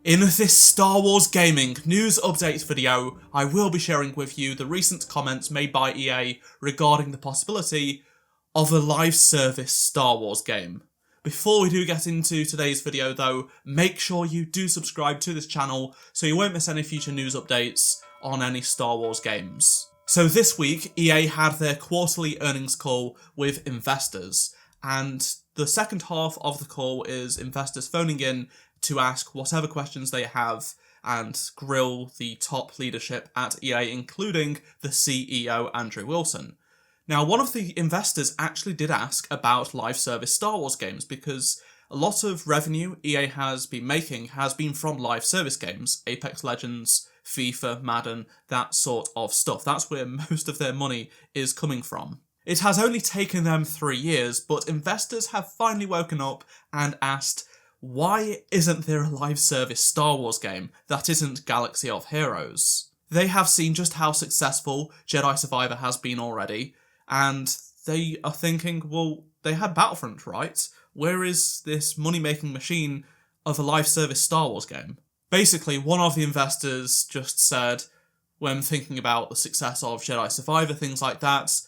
In this Star Wars gaming news update video, I will be sharing with you the recent comments made by EA regarding the possibility of a live service Star Wars game. Before we do get into today's video though, make sure you do subscribe to this channel so you won't miss any future news updates on any Star Wars games. So this week, EA had their quarterly earnings call with investors, and the second half of the call is investors phoning in to ask whatever questions they have and grill the top leadership at EA, including the CEO, Andrew Wilson. Now, one of the investors actually did ask about live service Star Wars games, because a lot of revenue EA has been making has been from live service games, Apex Legends, FIFA, Madden, that sort of stuff. That's where most of their money is coming from. It has only taken them 3 years, but investors have finally woken up and asked, why isn't there a live service Star Wars game that isn't Galaxy of Heroes? They have seen just how successful Jedi Survivor has been already, and they are thinking, well, they had Battlefront, right? Where is this money-making machine of a live service Star Wars game? Basically, one of the investors just said, when thinking about the success of Jedi Survivor, things like that,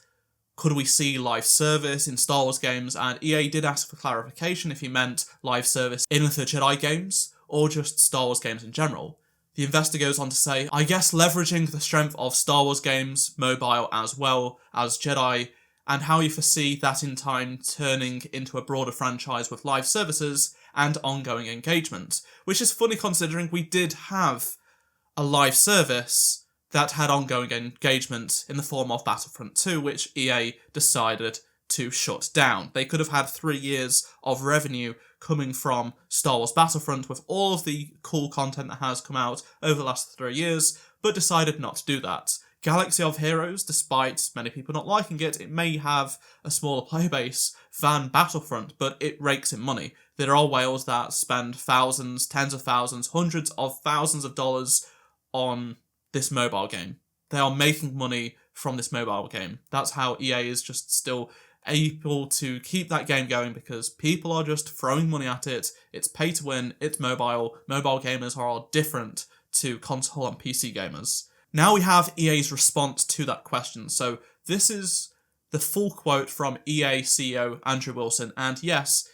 could we see live service in Star Wars games? And EA did ask for clarification if he meant live service in the Jedi games or just Star Wars games in general. The investor goes on to say, I guess leveraging the strength of Star Wars games, mobile as well as Jedi, and how you foresee that in time turning into a broader franchise with live services and ongoing engagement. Which is funny considering we did have a live service that had ongoing engagement in the form of Battlefront 2, which EA decided to shut down. They could have had 3 years of revenue coming from Star Wars Battlefront with all of the cool content that has come out over the last 3 years, but decided not to do that. Galaxy of Heroes, despite many people not liking it, it may have a smaller player base than Battlefront, but it rakes in money. There are whales that spend thousands, tens of thousands, hundreds of thousands of dollars on this mobile game. They are making money from this mobile game. That's how EA is just still able to keep that game going, because people are just throwing money at it. It's pay to win, it's mobile. Mobile gamers are different to console and PC gamers. Now we have EA's response to that question. So this is the full quote from EA CEO Andrew Wilson, and yes,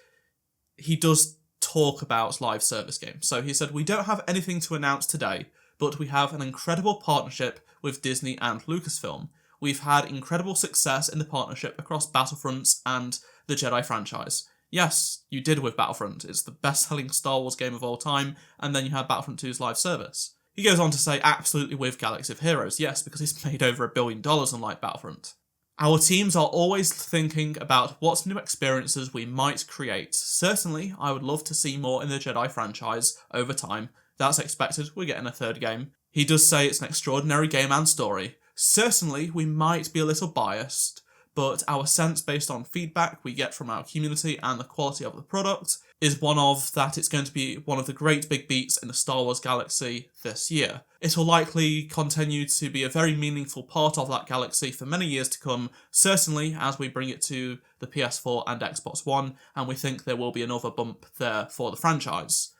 he does talk about live service games. So he said, we don't have anything to announce today, but we have an incredible partnership with Disney and Lucasfilm. We've had incredible success in the partnership across Battlefronts and the Jedi franchise. Yes, you did with Battlefront. It's the best-selling Star Wars game of all time, and then you have Battlefront 2's live service. He goes on to say, absolutely with Galaxy of Heroes, yes, because it's made over $1 billion unlike Battlefront. Our teams are always thinking about what new experiences we might create. Certainly, I would love to see more in the Jedi franchise over time. That's expected, we're getting a third game. He does say it's an extraordinary game and story. Certainly, we might be a little biased, but our sense based on feedback we get from our community and the quality of the product is one of that it's going to be one of the great big beats in the Star Wars galaxy this year. It will likely continue to be a very meaningful part of that galaxy for many years to come, certainly as we bring it to the PS4 and Xbox One, and we think there will be another bump there for the franchise.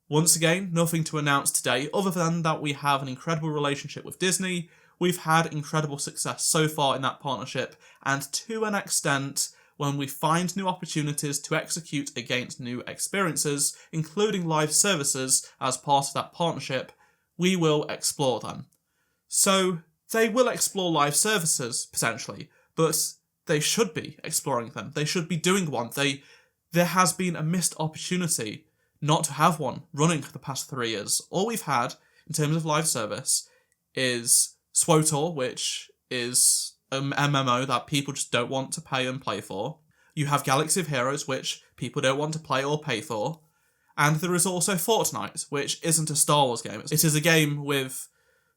Once again, nothing to announce today other than that we have an incredible relationship with Disney. We've had incredible success so far in that partnership, and to an extent, when we find new opportunities to execute against new experiences, including live services as part of that partnership, we will explore them. So, they will explore live services, potentially, but they should be exploring them. They should be doing one. There has been a missed opportunity not to have one running for the past 3 years. All we've had, in terms of live service, is SWTOR, which is an MMO that people just don't want to pay and play for. You have Galaxy of Heroes, which people don't want to play or pay for. And there is also Fortnite, which isn't a Star Wars game. It is a game with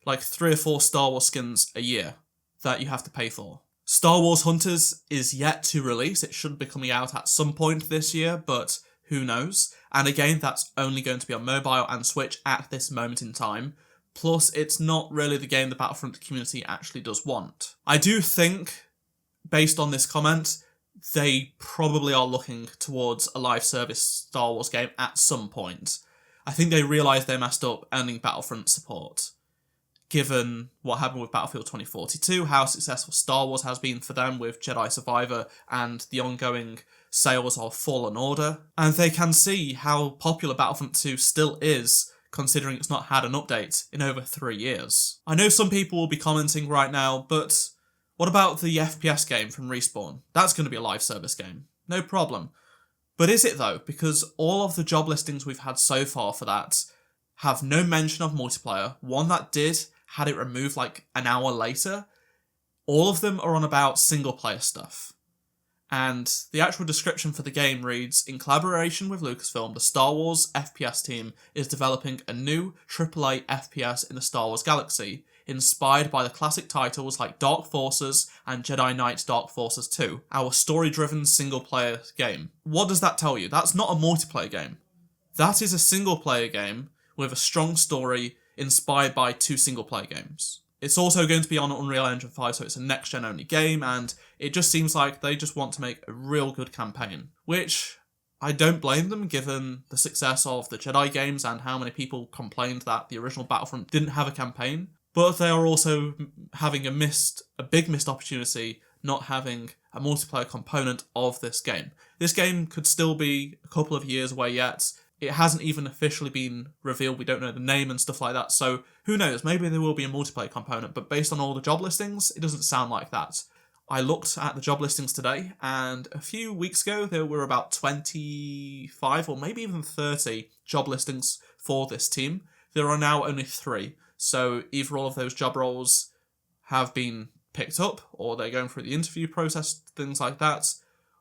like 3 or 4 Star Wars skins a year that you have to pay for. Star Wars Hunters is yet to release. It should be coming out at some point this year, but who knows? And again, that's only going to be on mobile and Switch at this moment in time. Plus, it's not really the game the Battlefront community actually does want. I do think, based on this comment, they probably are looking towards a live service Star Wars game at some point. I think they realised they messed up ending Battlefront support. Given what happened with Battlefield 2042, how successful Star Wars has been for them with Jedi Survivor and the ongoing sales of Fallen Order, and they can see how popular Battlefront 2 still is, considering it's not had an update in over 3 years. I know some people will be commenting right now, but what about the FPS game from Respawn? That's going to be a live service game. No problem. But is it though? Because all of the job listings we've had so far for that have no mention of multiplayer. One that did had it removed like an hour later. All of them are on about single player stuff. And the actual description for the game reads, in collaboration with Lucasfilm, the Star Wars FPS team is developing a new AAA FPS in the Star Wars galaxy, inspired by the classic titles like Dark Forces and Jedi Knight Dark Forces 2, our story-driven single-player game. What does that tell you? That's not a multiplayer game. That is a single-player game with a strong story inspired by 2 single-player games. It's also going to be on Unreal Engine 5, so it's a next-gen only game, and it just seems like they just want to make a real good campaign, which I don't blame them given the success of the Jedi games and how many people complained that the original Battlefront didn't have a campaign, but they are also having a big missed opportunity not having a multiplayer component of this game. This game could still be a couple of years away yet. It hasn't even officially been revealed. We don't know the name and stuff like that. So who knows? Maybe there will be a multiplayer component. But based on all the job listings, it doesn't sound like that. I looked at the job listings today, and a few weeks ago there were about 25 or maybe even 30 job listings for this team. There are now only 3. So either all of those job roles have been picked up, or they're going through the interview process, things like that,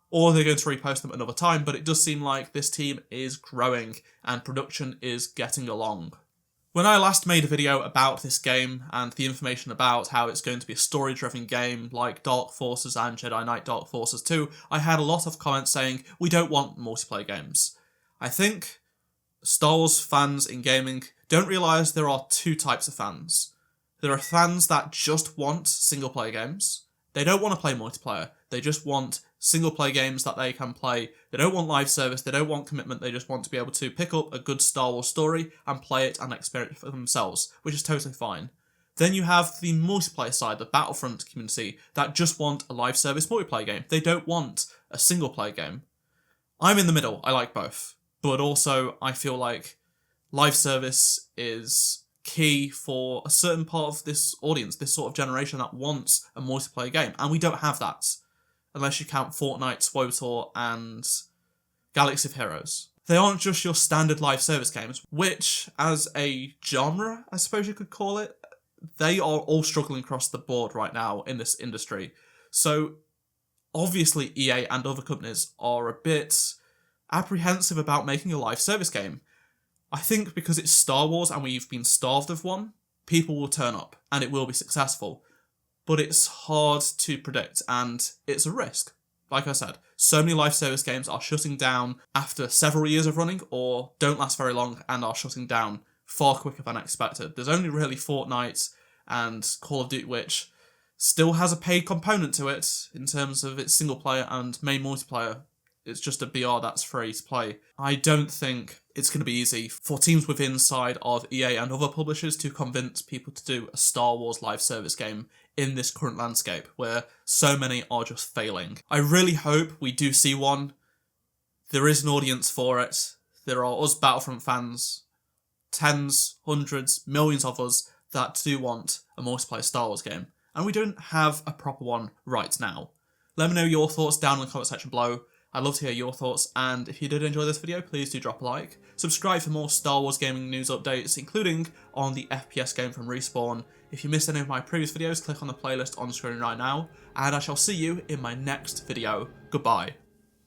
or they're going to repost them another time, but it does seem like this team is growing and production is getting along. When I last made a video about this game and the information about how it's going to be a story-driven game like Dark Forces and Jedi Knight Dark Forces 2, I had a lot of comments saying, we don't want multiplayer games. I think Star Wars fans in gaming don't realise there are 2 types of fans. There are fans that just want single-player games. They don't want to play multiplayer. They just want single-player games that they can play. They don't want live service. They don't want commitment. They just want to be able to pick up a good Star Wars story and play it and experience it for themselves, which is totally fine. Then you have the multiplayer side, the Battlefront community, that just want a live service multiplayer game. They don't want a single-player game. I'm in the middle. I like both. But also, I feel like live service is key for a certain part of this audience, this sort of generation that wants a multiplayer game. And we don't have that, unless you count Fortnite, SWTOR, and Galaxy of Heroes. They aren't just your standard live service games, which, as a genre, I suppose you could call it, they are all struggling across the board right now in this industry. So, obviously EA and other companies are a bit apprehensive about making a live service game. I think because it's Star Wars and we've been starved of one, people will turn up and it will be successful. But it's hard to predict and it's a risk. Like I said, so many live service games are shutting down after several years of running or don't last very long and are shutting down far quicker than expected. There's only really Fortnite and Call of Duty which still has a paid component to it in terms of its single player and main multiplayer. It's just a BR that's free to play. I don't think it's going to be easy for teams within inside of EA and other publishers to convince people to do a Star Wars live service game in this current landscape where so many are just failing. I really hope we do see one. There is an audience for it. There are us Battlefront fans, tens, hundreds, millions of us that do want a multiplayer Star Wars game. And we don't have a proper one right now. Let me know your thoughts down in the comment section below. I'd love to hear your thoughts, and if you did enjoy this video, please do drop a like. Subscribe for more Star Wars gaming news updates, including on the FPS game from Respawn. If you missed any of my previous videos, click on the playlist on screen right now, and I shall see you in my next video. Goodbye.